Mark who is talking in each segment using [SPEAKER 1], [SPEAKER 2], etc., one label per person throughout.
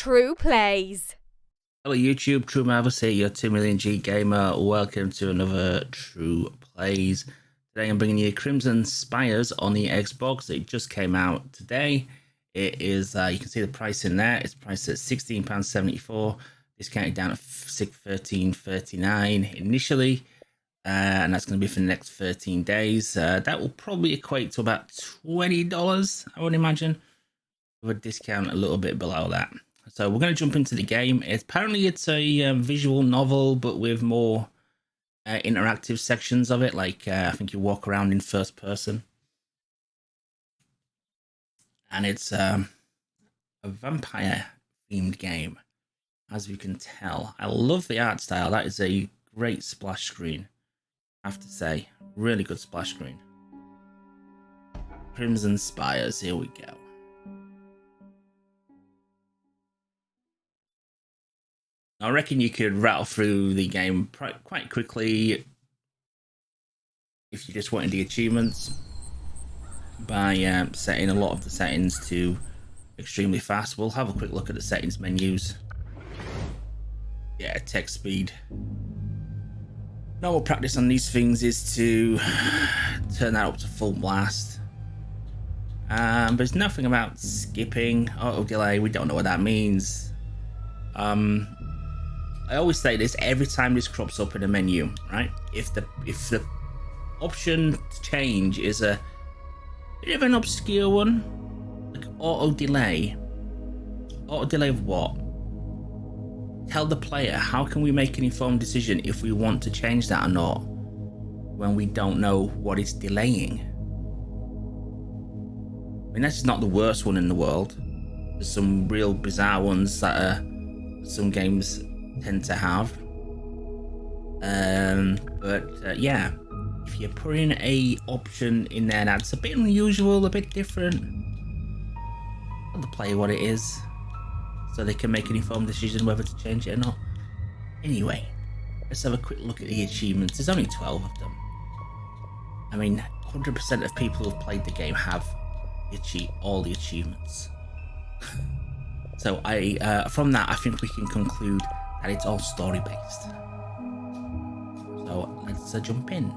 [SPEAKER 1] True Plays.
[SPEAKER 2] Hello YouTube, True Marvelous here, your 2 million G gamer. Welcome to another True Plays. Today I'm bringing you Crimson Spires on the Xbox. It just came out today. It is, you can see the price in there. It's priced at £16.74, discounted down at $13.39 initially. And that's going to be for the next 13 days. That will probably equate to about $20, I would imagine, with a discount a little bit below that. So we're going to jump into the game. Apparently it's a visual novel, but with more interactive sections of it. Like I think you walk around in first person. And it's a vampire themed game, as you can tell. I love the art style. That is a great splash screen, I have to say. Really good splash screen. Crimson Spires, here we go. I reckon you could rattle through the game quite quickly if you just wanted the achievements by setting a lot of the settings to extremely fast. We'll have a quick look at the settings menus. Yeah, text speed. Normal practice on these things is to turn that up to full blast. But there's nothing about skipping, auto delay. We don't know what that means. I always say this every time this crops up in a menu, right? If the option to change is a bit of an obscure one, like auto delay of what? Tell the player, how can we make an informed decision if we want to change that or not when we don't know what it's delaying? I mean, that's not the worst one in the world. There's some real bizarre ones that some games tend to have, yeah, if you're putting a option in there that's a bit unusual, a bit different, tell the player what it is so they can make an informed decision whether to change it or not. Anyway, let's have a quick look at the achievements. There's only 12 of them. I mean, 100% of people who've played the game have all the achievements. So from that, I think we can conclude that it's all story based. So let's jump in.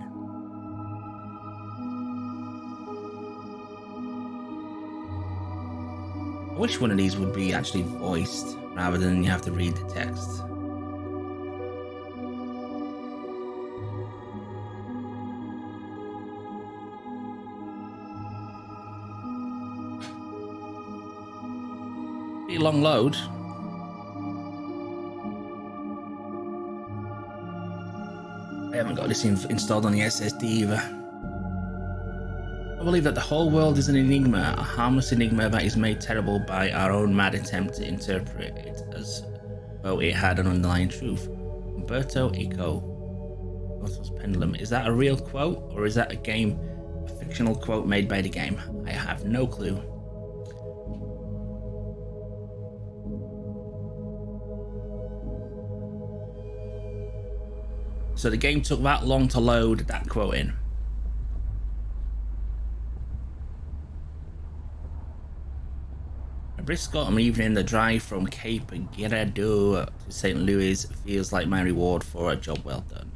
[SPEAKER 2] I wish one of these would be actually voiced rather than you have to read the text. Pretty long load. I haven't got this installed on the SSD either. I believe that the whole world is an enigma, a harmless enigma that is made terrible by our own mad attempt to interpret it as though it had an underlying truth. Umberto Eco. Otto's Pendulum. Is that a real quote, or is that a fictional quote made by the game? I have no clue. So the game took that long to load that quote in. A brisk autumn evening, the drive from Cape Girardeau to St. Louis feels like my reward for a job well done.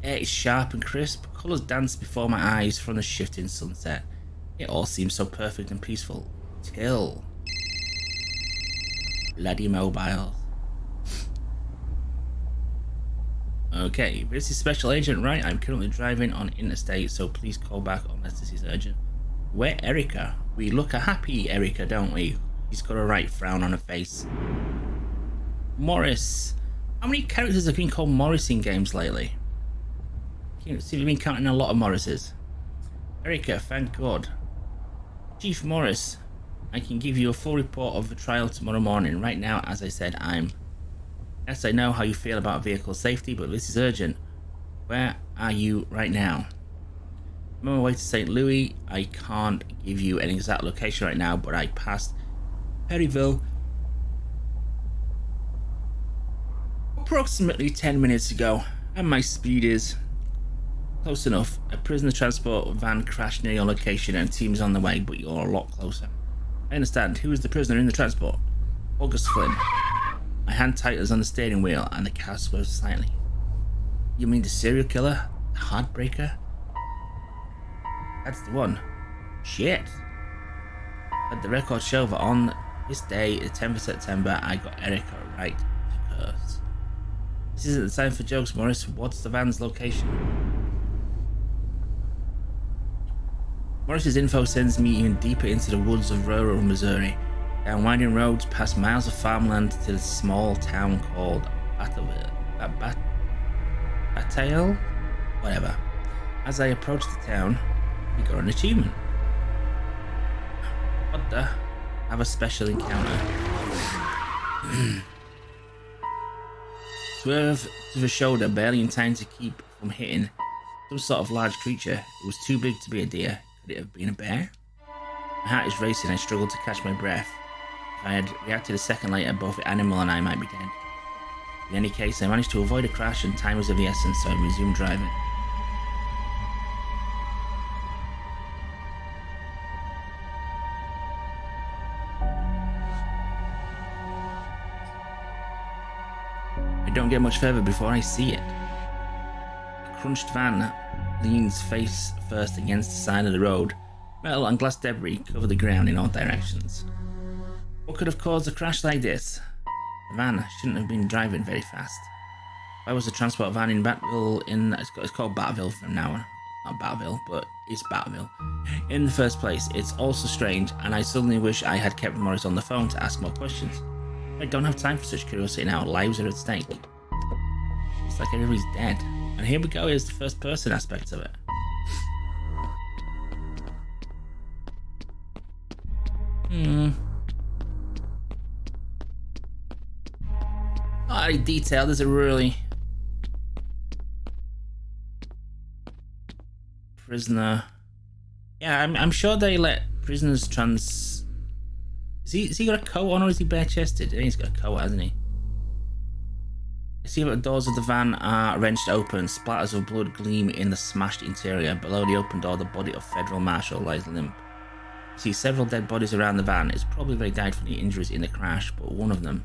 [SPEAKER 2] The air is sharp and crisp, colours dance before my eyes from the shifting sunset. It all seems so perfect and peaceful. Till bloody mobiles. Okay, this is Special Agent, right? I'm currently driving on interstate, so please call back unless this is urgent. Where Erica? We look a happy Erica, don't we? She's got a right frown on her face. Morris. How many characters have been called Morris in games lately? You seem to have been counting a lot of Morrises. Erica, thank God. Chief Morris, I can give you a full report of the trial tomorrow morning. Right now, as I said, Yes, I know how you feel about vehicle safety, but this is urgent. Where are you right now? I'm on my way to St. Louis. I can't give you an exact location right now, but I passed Perryville approximately 10 minutes ago, and my speed is close enough. A prisoner transport van crashed near your location and team's on the way, but you're a lot closer. I understand. Who is the prisoner in the transport? August Flynn. My hand tightens on the steering wheel and the car swerves slightly. You mean the serial killer? The heartbreaker? That's the one. Shit. But the records show that on this day, the 10th of September, I got Erica right to curse. This isn't the time for jokes, Morris. What's the van's location? Morris's info sends me even deeper into the woods of rural Missouri, down winding roads past miles of farmland to the small town called Bataille? Whatever. As I approached the town, we got an achievement. What the? Have a special encounter. Swerve to the shoulder, barely in time to keep from hitting some sort of large creature. It was too big to be a deer. Could it have been a bear? My heart is racing. I struggle to catch my breath. If I had reacted a second later, both the animal and I might be dead. In any case, I managed to avoid a crash and time was of the essence, so I resumed driving. I don't get much further before I see it. A crunched van leans face first against the side of the road. Metal and glass debris cover the ground in all directions. What could have caused a crash like this? The van shouldn't have been driving very fast. Why was the transport van in Batville it's called Batville from now on. Not Batville, but it's Batville. In the first place, it's also strange, and I suddenly wish I had kept Morris on the phone to ask more questions. I don't have time for such curiosity now. Lives are at stake. It's like everybody's dead. And here we go, here's the first person aspect of it. Not very detailed, is it really? Prisoner. Yeah, I'm sure they let prisoners Has he got a coat on or is he bare chested? I think he's got a coat, hasn't he? I see that the doors of the van are wrenched open, splatters of blood gleam in the smashed interior. Below the open door, the body of Federal Marshal lies limp. I see several dead bodies around the van. It's probably they died from the injuries in the crash, but one of them.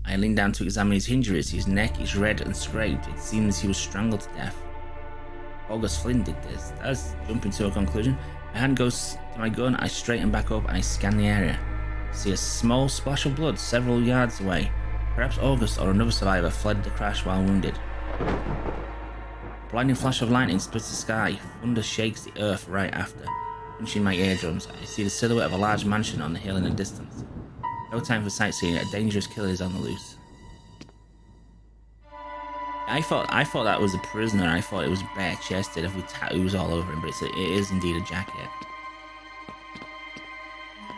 [SPEAKER 2] I lean down to examine his injuries. His neck is red and scraped. It seems he was strangled to death. August Flynn did this. That's jumping to a conclusion. My hand goes to my gun. I straighten back up and I scan the area. I see a small splash of blood several yards away. Perhaps August or another survivor fled the crash while wounded. A blinding flash of lightning splits the sky. Thunder shakes the earth right after, punching my eardrums. I see the silhouette of a large mansion on the hill in the distance. No time for sightseeing. A dangerous killer is on the loose. I thought that was a prisoner. I thought it was bare chested with tattoos all over him, but it is indeed a jacket.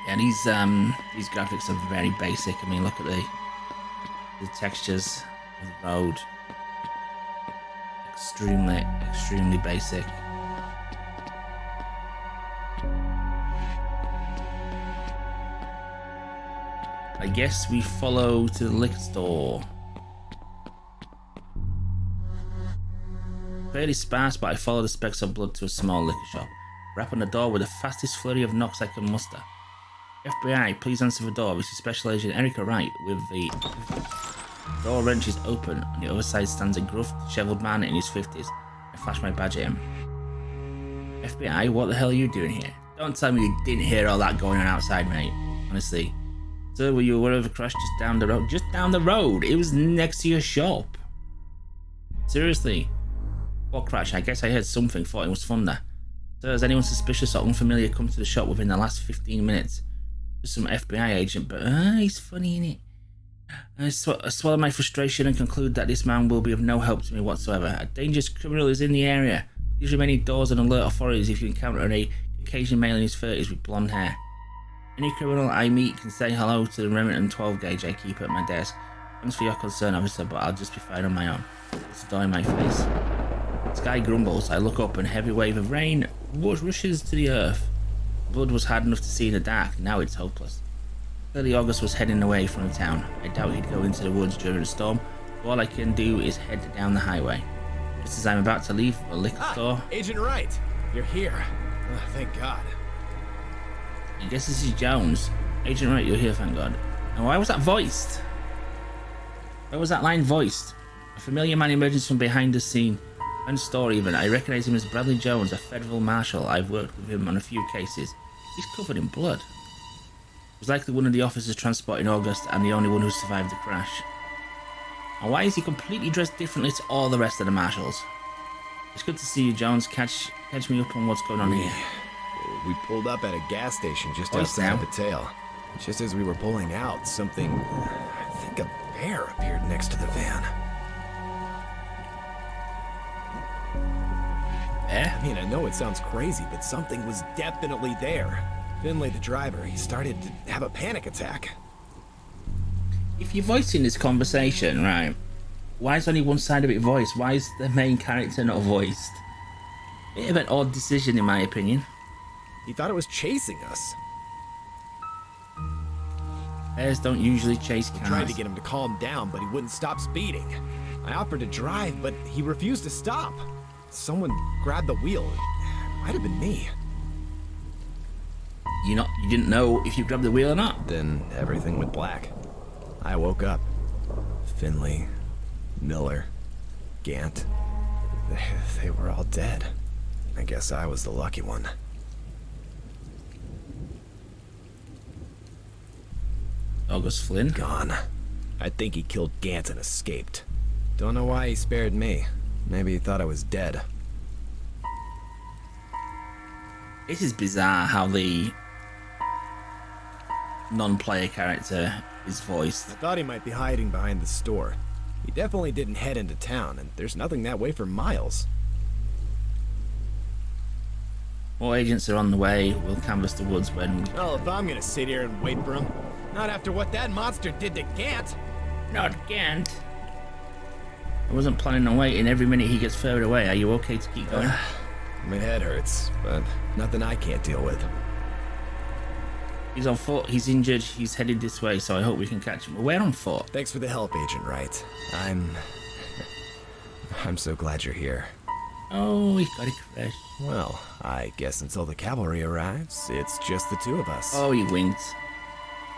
[SPEAKER 2] Yeah, these graphics are very basic. I mean, look at the textures of the road. Extremely basic. I guess we follow to the liquor store. Fairly sparse, but I follow the specks of blood to a small liquor shop. Rap on the door with the fastest flurry of knocks I can muster. FBI, please answer the door. This is Special Agent Erica Wright with the door wrenches open. On the other side stands a gruff, dishevelled man in his 50s. I flash my badge at him. FBI, what the hell are you doing here? Don't tell me you didn't hear all that going on outside, mate. Honestly. Sir, were you aware of a crash just down the road? Just down the road? It was next to your shop. Seriously. What crash? I guess I heard something, thought it was thunder. Sir, has anyone suspicious or unfamiliar come to the shop within the last 15 minutes? Just some FBI agent, but he's funny, innit? I swallow my frustration and conclude that this man will be of no help to me whatsoever. A dangerous criminal is in the area. Please remain indoors and alert authorities if you encounter a Caucasian male in his 30s with blonde hair. Any criminal I meet can say hello to the Remington 12 gauge I keep at my desk. Thanks for your concern, officer, but I'll just be fine on my own. It's a door in my face. The sky grumbles. I look up and a heavy wave of rain rushes to the earth. Blood was hard enough to see in the dark. Now it's hopeless. Clearly August was heading away from the town. I doubt he'd go into the woods during a storm. So all I can do is head down the highway. Just as I'm about to leave a liquor store.
[SPEAKER 1] Agent Wright, you're here. Oh, thank God.
[SPEAKER 2] I guess this is Jones. Agent Wright, you're here, thank God. And why was that voiced? Where was that line voiced? A familiar man emerges from behind the scene. And story even. I recognize him as Bradley Jones, a federal marshal. I've worked with him on a few cases. He's covered in blood. He was likely one of the officers transporting August and the only one who survived the crash. And why is he completely dressed differently to all the rest of the marshals? It's good to see you, Jones. Catch me up on what's going on here.
[SPEAKER 1] We pulled up at a gas station just outside of the tail. Just as we were pulling out, something... I think a bear appeared next to the van.
[SPEAKER 2] Bear?
[SPEAKER 1] I mean, I know it sounds crazy, but something was definitely there. Finlay, the driver, he started to have a panic attack.
[SPEAKER 2] If you're voicing this conversation, right, why is only one side of it voiced? Why is the main character not voiced? Bit of an odd decision, in my opinion.
[SPEAKER 1] He thought it was chasing us.
[SPEAKER 2] Bears don't usually chase cars.
[SPEAKER 1] I tried to get him to calm down, but he wouldn't stop speeding. I offered to drive, but he refused to stop. Someone grabbed the wheel. It might have been me.
[SPEAKER 2] You didn't know if you grabbed the wheel or not?
[SPEAKER 1] Then everything went black. I woke up. Finley, Miller, Gant. They were all dead. I guess I was the lucky one.
[SPEAKER 2] August Flynn?
[SPEAKER 1] Gone. I think he killed Gant and escaped. Don't know why he spared me. Maybe he thought I was dead.
[SPEAKER 2] It is bizarre how the non-player character is voiced.
[SPEAKER 1] I thought he might be hiding behind the store. He definitely didn't head into town, and there's nothing that way for miles.
[SPEAKER 2] More agents are on the way. We'll canvass the woods when...
[SPEAKER 1] Well, if I'm gonna sit here and wait for him, not after what that monster did to Gant.
[SPEAKER 2] Not Gant. I wasn't planning on waiting. Every minute he gets further away. Are you okay to keep going?
[SPEAKER 1] My head hurts, but nothing I can't deal with.
[SPEAKER 2] He's on foot. He's injured. He's headed this way, so I hope we can catch him. We're on foot.
[SPEAKER 1] Thanks for the help, Agent Wright. I'm so glad you're here.
[SPEAKER 2] Oh, he got a crash.
[SPEAKER 1] Well, I guess until the cavalry arrives, it's just the two of us.
[SPEAKER 2] Oh, he winked.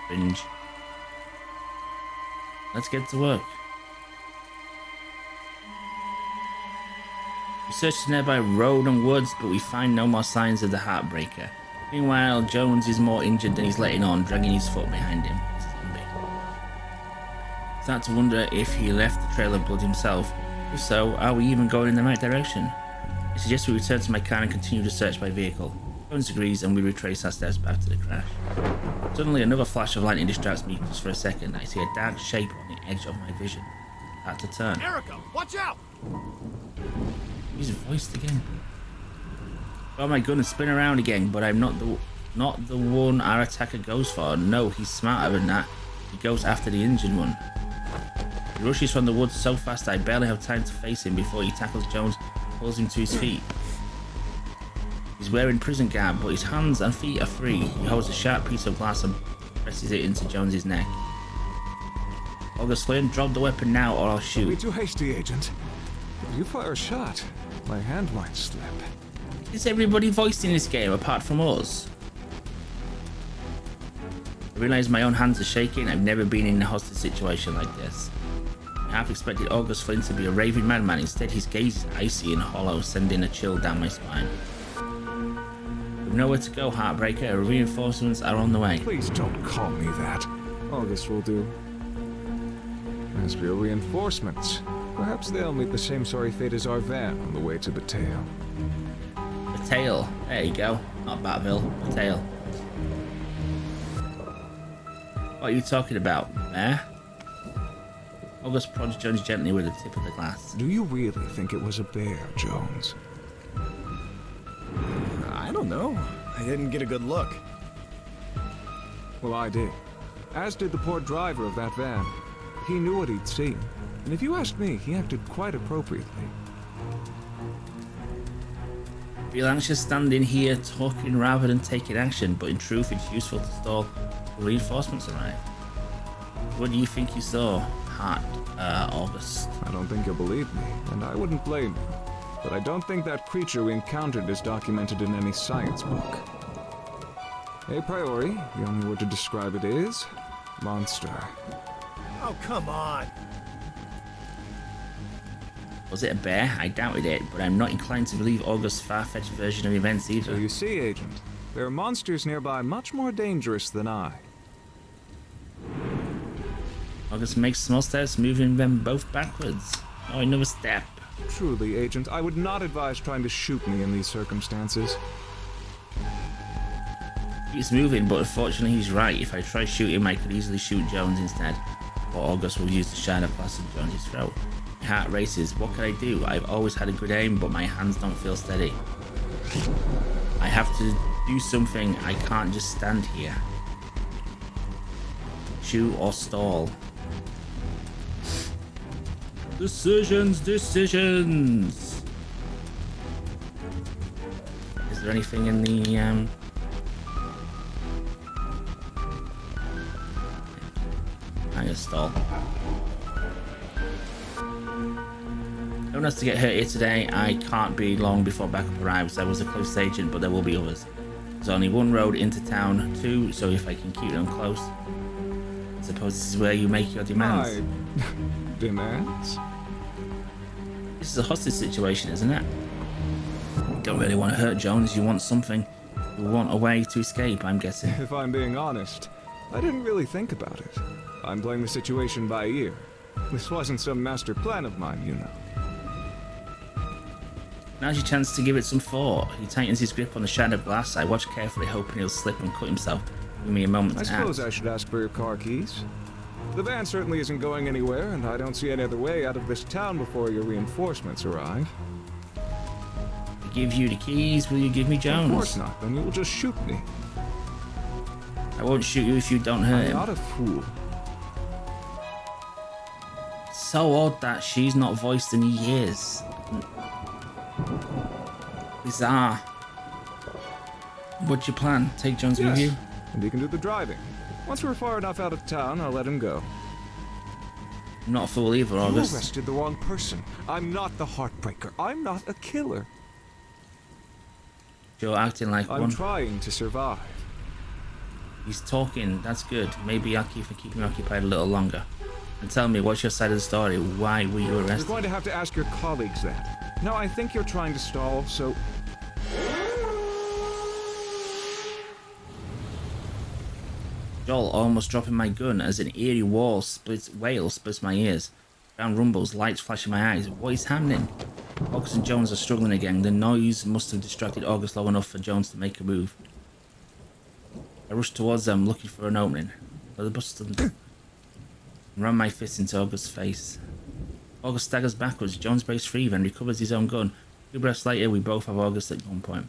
[SPEAKER 2] Cringe. Let's get to work. We search the nearby road and woods, but we find no more signs of the Heartbreaker. Meanwhile, Jones is more injured than he's letting on, dragging his foot behind him. Start to wonder if he left the trail of blood himself. If so, are we even going in the right direction? I suggest we return to my car and continue the search by vehicle. Jones agrees and we retrace our steps back to the crash. Suddenly another flash of lightning distracts me just for a second. I see a dark shape on the edge of my vision. I have to turn.
[SPEAKER 1] Erica, watch out!
[SPEAKER 2] He's voiced again. Grab my gun and spin around again, but I'm not the one our attacker goes for. No, he's smarter than that. He goes after the injured one. He rushes from the woods so fast I barely have time to face him before he tackles Jones and pulls him to his feet. He's wearing prison garb, but his hands and feet are free. He holds a sharp piece of glass and presses it into Jones's neck. August Flynn, drop the weapon now or I'll shoot.
[SPEAKER 3] Don't be too hasty, Agent. If you fire a shot, my hand might slip.
[SPEAKER 2] Is everybody voiced in this game apart from us? I realise my own hands are shaking. I've never been in a hostage situation like this. I half expected August Flynn to be a raving madman. Instead, his gaze is icy and hollow, sending a chill down my spine. We've nowhere to go, Heartbreaker. Reinforcements are on the way.
[SPEAKER 3] Please don't call me that. August will do. As for your reinforcements, perhaps they'll meet the same sorry fate as our van on the way to the tail.
[SPEAKER 2] The tail. There you go. Not Batville. The tail. What are you talking about, Mayor? August prods Jones gently with the tip of the glass.
[SPEAKER 3] Do you really think it was a bear, Jones?
[SPEAKER 1] I don't know. I didn't get a good look.
[SPEAKER 3] Well, I did. As did the poor driver of that van. He knew what he'd seen. And if you ask me, he acted quite appropriately.
[SPEAKER 2] Feel anxious standing here talking rather than taking action, but in truth it's useful to stall till reinforcements arrive. What do you think you saw, August?
[SPEAKER 3] I don't think you'll believe me, and I wouldn't blame you. But I don't think that creature we encountered is documented in any science book. A priori, the only word to describe it is monster.
[SPEAKER 1] Oh, come on.
[SPEAKER 2] Was it a bear? I doubted it, but I'm not inclined to believe August's far-fetched version of events
[SPEAKER 3] So
[SPEAKER 2] either.
[SPEAKER 3] you see, Agent, there are monsters nearby much more dangerous than I.
[SPEAKER 2] August makes small steps, moving them both backwards. Oh, another step.
[SPEAKER 3] Truly, Agent, I would not advise trying to shoot me in these circumstances.
[SPEAKER 2] He's moving, but unfortunately he's right. If I try shooting him, I could easily shoot Jones instead. But August will use the shine of glass in Jones' throat. My heart races. What can I do? I've always had a good aim, but my hands don't feel steady. I have to do something. I can't just stand here. Shoot or stall. Decisions. Is there anything in the I'm gonna stall. No one has to get hurt here today. I can't be long before backup arrives. I was a close agent, but there will be others. There's only one road into town, too, so if I can keep them close. I suppose this is where you make your demands.
[SPEAKER 3] My demands?
[SPEAKER 2] This is a hostage situation, isn't it? You don't really want to hurt Jones. You want something. You want a way to escape, I'm guessing.
[SPEAKER 3] If I'm being honest, I didn't really think about it. I'm playing the situation by ear. This wasn't some master plan of mine, you know.
[SPEAKER 2] Now's your chance to give it some thought. He tightens his grip on the shard of glass. I watch carefully, hoping he'll slip and cut himself. Give me a moment
[SPEAKER 3] I
[SPEAKER 2] to
[SPEAKER 3] suppose
[SPEAKER 2] act.
[SPEAKER 3] I should ask for your car keys. The van certainly isn't going anywhere, and I don't see any other way out of this town before your reinforcements arrive.
[SPEAKER 2] I give you the keys. Will you give me Jones?
[SPEAKER 3] Of course not, then you will just shoot me.
[SPEAKER 2] I won't shoot you if you don't hurt
[SPEAKER 3] I'm
[SPEAKER 2] him.
[SPEAKER 3] not a fool.
[SPEAKER 2] So odd that she's not voiced in years. Bizarre. What's your plan? Take Jones with you?
[SPEAKER 3] And he can do the driving. Once we're far enough out of town, I'll let him go.
[SPEAKER 2] I'm not a fool either,
[SPEAKER 3] You
[SPEAKER 2] August.
[SPEAKER 3] arrested the wrong person. I'm not the heartbreaker. I'm not a killer.
[SPEAKER 2] You're acting like
[SPEAKER 3] I'm
[SPEAKER 2] one.
[SPEAKER 3] trying to survive.
[SPEAKER 2] He's talking. That's good. Maybe I'll keep him occupied a little longer. And tell me, what's your side of the story? Why were you
[SPEAKER 3] You're
[SPEAKER 2] arrested?
[SPEAKER 3] going to have to ask your colleagues that. No, I think you're trying to stall, so...
[SPEAKER 2] Joel almost dropping my gun as an eerie wail splits my ears. Ground rumbles, lights flash in my eyes. What is happening? August and Jones are struggling again. The noise must have distracted August long enough for Jones to make a move. I rush towards them, looking for an opening. But the bus doesn't. Ran my fist into August's face. August staggers backwards. Jones breaks free, then recovers his own gun. 2 breaths later, we both have August at gunpoint.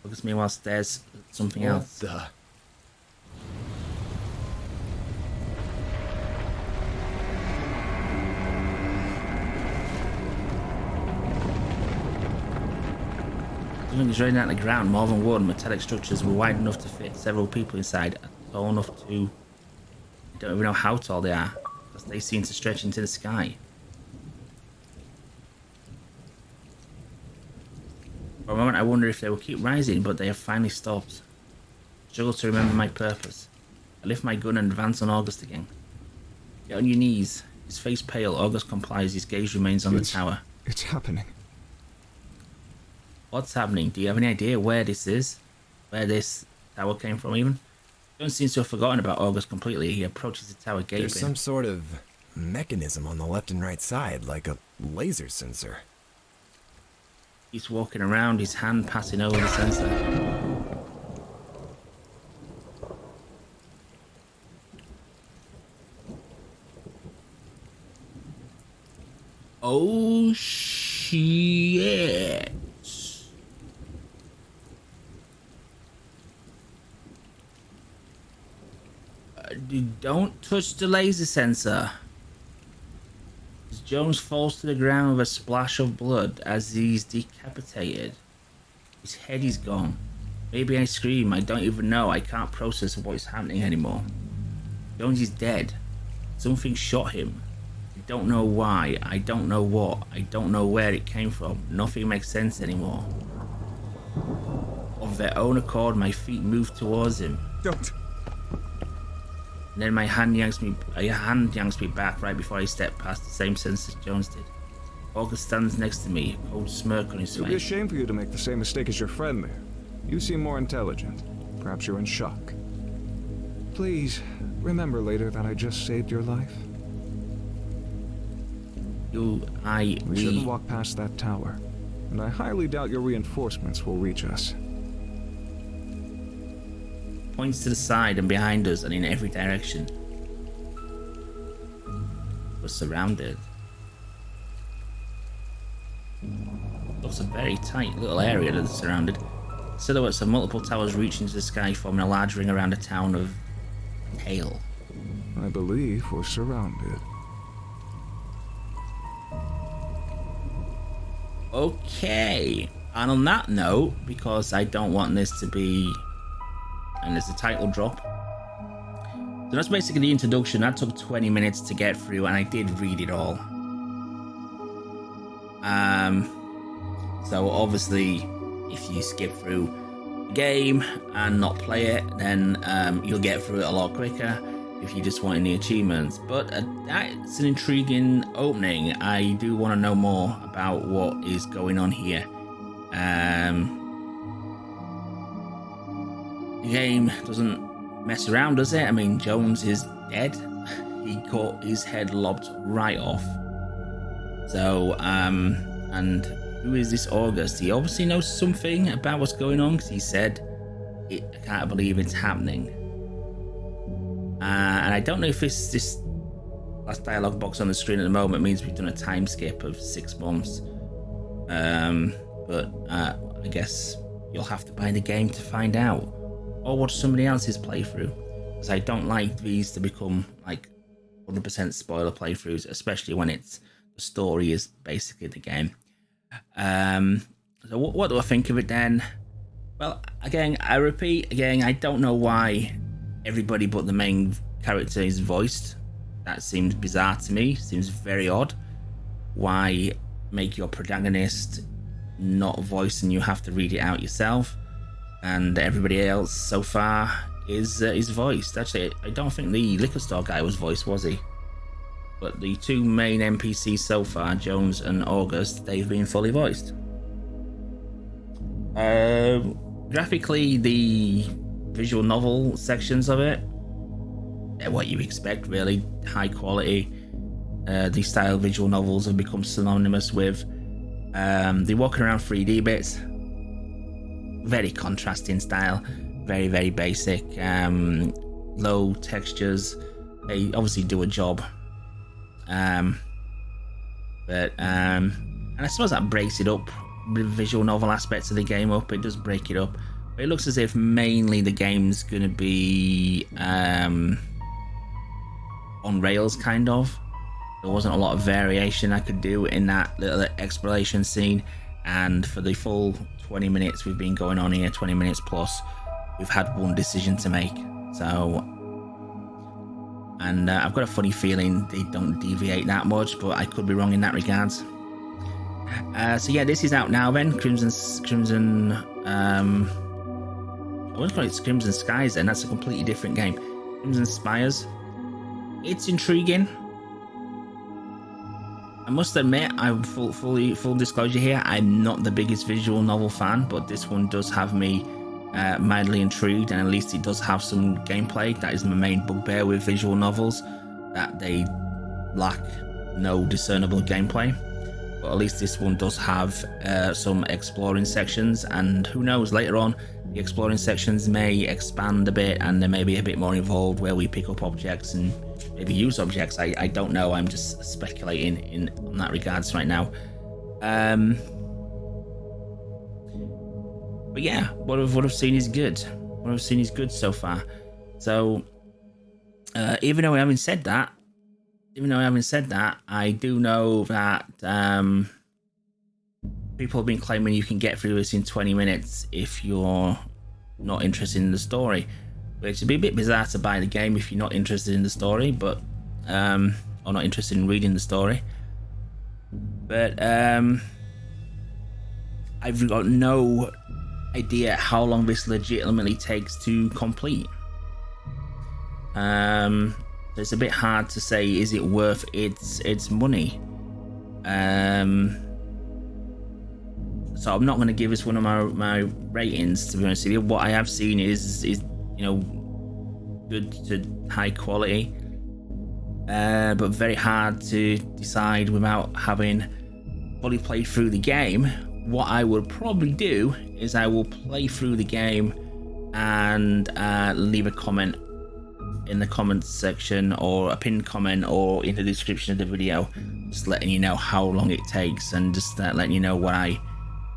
[SPEAKER 2] August meanwhile stares at something else.
[SPEAKER 1] What the?
[SPEAKER 2] Something is raining out the ground. More than one. Metallic structures were wide enough to fit several people inside. Tall enough to... I don't even know how tall they are, because they seem to stretch into the sky. For a moment I wonder if they will keep rising, but they have finally stopped. I struggle to remember my purpose. I lift my gun and advance on August again. Get on your knees. His face pale, August complies, his gaze remains on the tower.
[SPEAKER 3] It's happening.
[SPEAKER 2] What's happening? Do you have any idea where this is? Where this tower came from even? Jones seems to have forgotten about August completely. He approaches the tower gaping.
[SPEAKER 1] There's some sort of mechanism on the left and right side, like a laser sensor.
[SPEAKER 2] He's walking around, his hand passing over the sensor. Oh shit. Don't touch the laser sensor. As Jones falls to the ground with a splash of blood as he's decapitated. His head is gone. Maybe I scream, I don't even know, I can't process what is happening anymore. Jones is dead. Something shot him. don't know why. I don't know what. I don't know where it came from. Nothing makes sense anymore. Of their own accord, my feet move towards him.
[SPEAKER 3] Don't.
[SPEAKER 2] And then my hand yanks me back right before I step past the same sense as Jones did. August stands next to me, a cold smirk on his
[SPEAKER 3] It'd be a
[SPEAKER 2] face.
[SPEAKER 3] shame for you to make the same mistake as your friend there. You seem more intelligent. Perhaps you're in shock. Please, remember later that I just saved your life.
[SPEAKER 2] We
[SPEAKER 3] shouldn't walk past that tower, and I highly doubt your reinforcements will reach us.
[SPEAKER 2] points to the side and behind us and in every direction. We're surrounded. Looks a very tight little area that is surrounded. Silhouettes of multiple towers reach into the sky, forming a large ring around a town of hail.
[SPEAKER 3] I believe we're surrounded.
[SPEAKER 2] Okay, and on that note, because I don't want this to be, and there's a title drop, so that's basically the introduction. That took 20 minutes to get through, and I did read it all. So obviously, if you skip through the game and not play it, then you'll get through it a lot quicker if you just want any achievements. But that's an intriguing opening. I do want to know more about what is going on here. The game doesn't mess around, does it? I mean, Jones is dead. He got his head lobbed right off. So, and who is this August? He obviously knows something about what's going on, because he said, I can't believe it's happening. And I don't know if this last dialogue box on the screen at the moment means we've done a time skip of 6 months. But I guess you'll have to buy the game to find out, or watch somebody else's playthrough, because I don't like these to become like 100% spoiler playthroughs, especially when the story is basically the game. So what do I think of it then? Well, again, I repeat, I don't know why everybody but the main character is voiced. That seems bizarre to me. Seems very odd. Why make your protagonist not voiced and you have to read it out yourself, and everybody else so far is voiced? Actually, I don't think the liquor store guy was voiced, was he? But the two main NPCs so far, Jones and August, they've been fully voiced. Graphically, the visual novel sections of it, they're what you expect, really. High quality. These style visual novels have become synonymous with the walking around 3D bits. Very contrasting style, very, very basic. Low textures. They obviously do a job. And I suppose that breaks it up, the visual novel aspects of the game up. It does break it up, but it looks as if mainly the game's going to be on rails, kind of. There wasn't a lot of variation I could do in that little exploration scene, and for the full 20 minutes we've been going on here, 20 minutes plus, we've had one decision to make. So, and I've got a funny feeling they don't deviate that much, but I could be wrong in that regards. So yeah, this is out now then. Crimson I wouldn't call it Crimson Skies then, that's a completely different game. Crimson Spires. It's intriguing. I must admit, I'm full disclosure here, I'm not the biggest visual novel fan, but this one does have me mildly intrigued, and at least it does have some gameplay. That is my main bugbear with visual novels, that they lack no discernible gameplay. But at least this one does have some exploring sections, and who knows, later on the exploring sections may expand a bit and they may be a bit more involved, where we pick up objects and maybe use objects. I don't know, I'm just speculating in that regards right now. But yeah, what I've seen is good. What I've seen is good so far. So even though I haven't said that, I do know that people have been claiming you can get through this in 20 minutes if you're not interested in the story, which would be a bit bizarre to buy the game if you're not interested in the story. But or not interested in reading the story. But I've got no idea how long this legitimately takes to complete. It's a bit hard to say, is it worth its money? So I'm not going to give this one of my ratings, to be honest with you. What I have seen is good to high quality, but very hard to decide without having fully played through the game. What I would probably do is I will play through the game and leave a comment in the comments section, or a pinned comment, or in the description of the video, just letting you know how long it takes, and just letting you know what I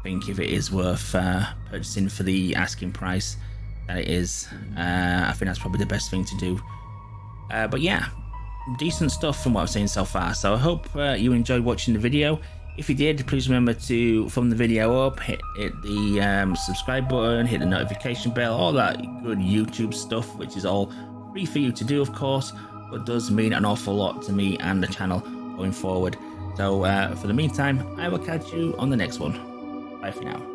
[SPEAKER 2] think, if it is worth purchasing for the asking price that it is. I think that's probably the best thing to do. But yeah, decent stuff from what I've seen so far. So I hope you enjoyed watching the video. If you did, please remember to thumb the video up, hit the subscribe button, hit the notification bell, all that good YouTube stuff, which is all free for you to do, of course, but does mean an awful lot to me and the channel going forward. So for the meantime, I will catch you on the next one. Bye for now.